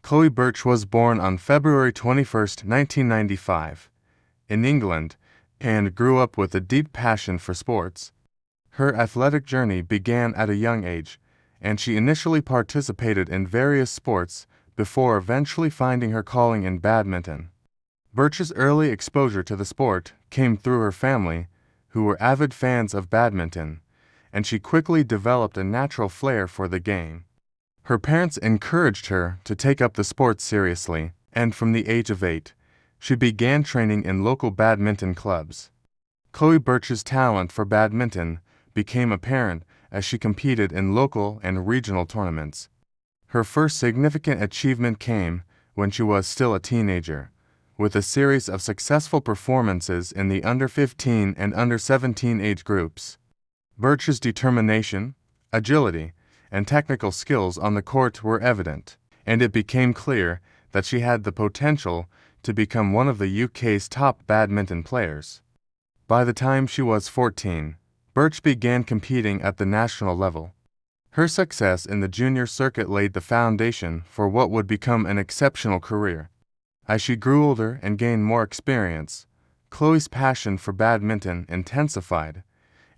Chloe Birch was born on February 21, 1995, in England, and grew up with a deep passion for sports. Her athletic journey began at a young age, and she initially participated in various sports before eventually finding her calling in badminton. Birch's early exposure to the sport came through her family, who were avid fans of badminton, and she quickly developed a natural flair for the game. Her parents encouraged her to take up the sport seriously, and from the age of 8, she began training in local badminton clubs. Chloe Birch's talent for badminton became apparent as she competed in local and regional tournaments. Her first significant achievement came when she was still a teenager, with a series of successful performances in the under-15 and under-17 age groups. Birch's determination, agility, and technical skills on the court were evident, and it became clear that she had the potential to become one of the UK's top badminton players. By the time she was 14, Birch began competing at the national level. Her success in the junior circuit laid the foundation for what would become an exceptional career. As she grew older and gained more experience, Chloe's passion for badminton intensified,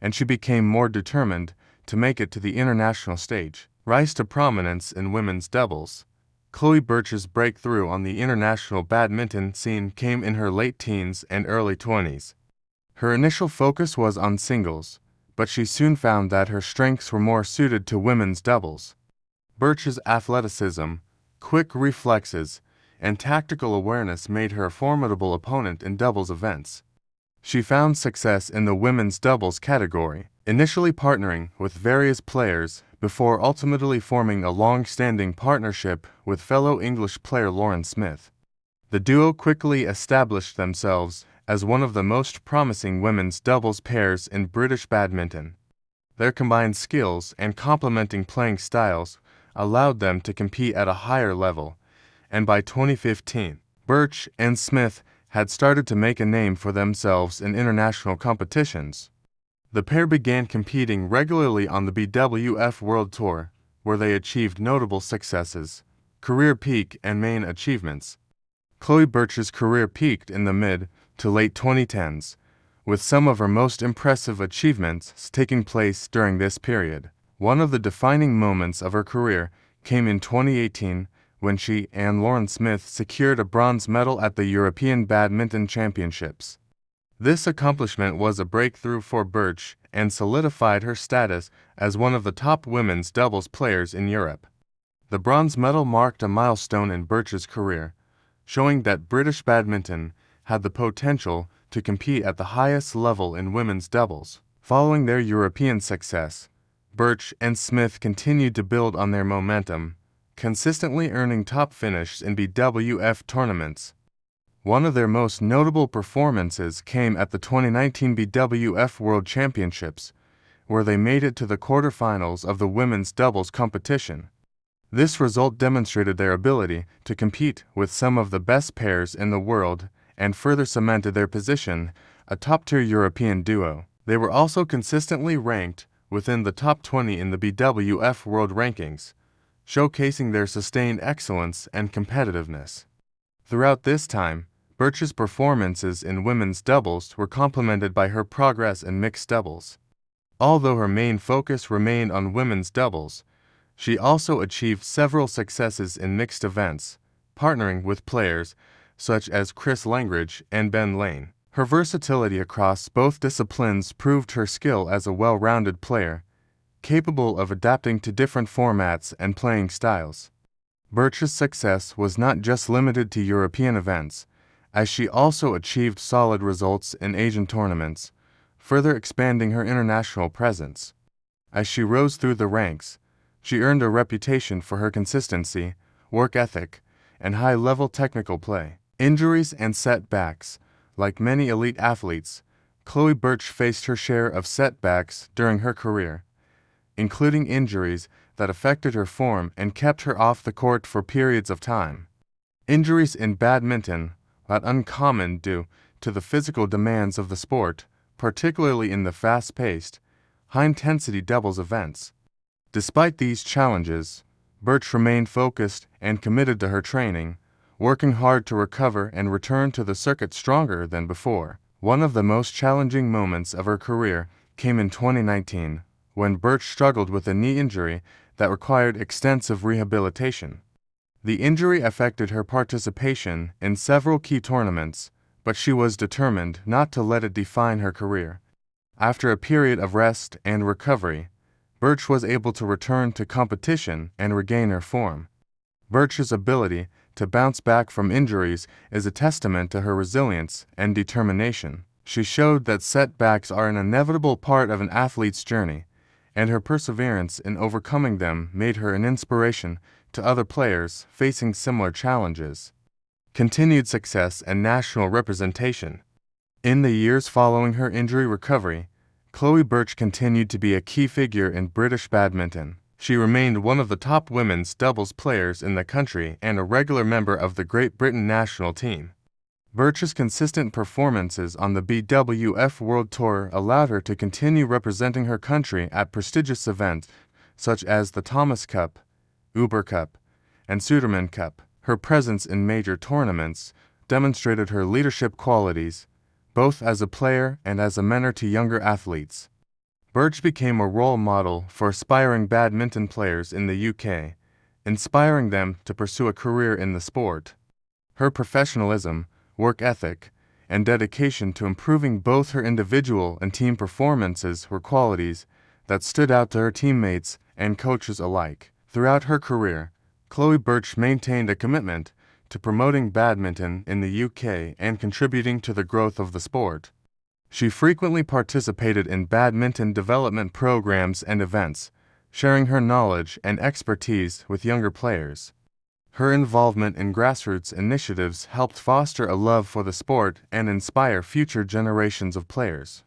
and she became more determined to make it to the international stage. Rise to prominence in women's doubles. Chloe Birch's breakthrough on the international badminton scene came in her late teens and early 20s. Her initial focus was on singles, but she soon found that her strengths were more suited to women's doubles. Birch's athleticism, quick reflexes, and tactical awareness made her a formidable opponent in doubles events. She found success in the women's doubles category, initially partnering with various players before ultimately forming a long-standing partnership with fellow English player Lauren Smith. The duo quickly established themselves as one of the most promising women's doubles pairs in British badminton. Their combined skills and complementing playing styles allowed them to compete at a higher level, and by 2015, Birch and Smith had started to make a name for themselves in international competitions. The pair began competing regularly on the BWF World Tour, where they achieved notable successes, career peak and main achievements. Chloe Birch's career peaked in the mid to late 2010s, with some of her most impressive achievements taking place during this period. One of the defining moments of her career came in 2018 when she and Lauren Smith secured a bronze medal at the European Badminton Championships. This accomplishment was a breakthrough for Birch and solidified her status as one of the top women's doubles players in Europe. The bronze medal marked a milestone in Birch's career, showing that British badminton had the potential to compete at the highest level in women's doubles. Following their European success, Birch and Smith continued to build on their momentum, consistently earning top finishes in BWF tournaments. One of their most notable performances came at the 2019 BWF World Championships, where they made it to the quarterfinals of the women's doubles competition. This result demonstrated their ability to compete with some of the best pairs in the world and further cemented their position, a top-tier European duo. They were also consistently ranked within the top 20 in the BWF World Rankings, showcasing their sustained excellence and competitiveness. Throughout this time, Birch's performances in women's doubles were complemented by her progress in mixed doubles. Although her main focus remained on women's doubles, she also achieved several successes in mixed events, partnering with players such as Chris Langridge and Ben Lane. Her versatility across both disciplines proved her skill as a well-rounded player, capable of adapting to different formats and playing styles. Birch's success was not just limited to European events, as she also achieved solid results in Asian tournaments, further expanding her international presence. As she rose through the ranks, she earned a reputation for her consistency, work ethic, and high-level technical play. Injuries and setbacks. Like many elite athletes, Chloe Birch faced her share of setbacks during her career, including injuries that affected her form and kept her off the court for periods of time. Injuries in badminton are uncommon due to the physical demands of the sport, particularly in the fast-paced, high-intensity doubles events. Despite these challenges, Birch remained focused and committed to her training, working hard to recover and return to the circuit stronger than before. One of the most challenging moments of her career came in 2019, when Birch struggled with a knee injury that required extensive rehabilitation. The injury affected her participation in several key tournaments, but she was determined not to let it define her career. After a period of rest and recovery, Birch was able to return to competition and regain her form. Birch's ability to bounce back from injuries is a testament to her resilience and determination. She showed that setbacks are an inevitable part of an athlete's journey, and her perseverance in overcoming them made her an inspiration to other players facing similar challenges. Continued success and national representation. In the years following her injury recovery, Chloe Birch continued to be a key figure in British badminton. She remained one of the top women's doubles players in the country and a regular member of the Great Britain national team. Birch's consistent performances on the BWF World Tour allowed her to continue representing her country at prestigious events such as the Thomas Cup, Uber Cup, and Suderman Cup. Her presence in major tournaments demonstrated her leadership qualities, both as a player and as a mentor to younger athletes. Birch became a role model for aspiring badminton players in the UK, inspiring them to pursue a career in the sport. Her professionalism, work ethic, and dedication to improving both her individual and team performances were qualities that stood out to her teammates and coaches alike. Throughout her career, Chloe Birch maintained a commitment to promoting badminton in the UK and contributing to the growth of the sport. She frequently participated in badminton development programs and events, sharing her knowledge and expertise with younger players. Her involvement in grassroots initiatives helped foster a love for the sport and inspire future generations of players.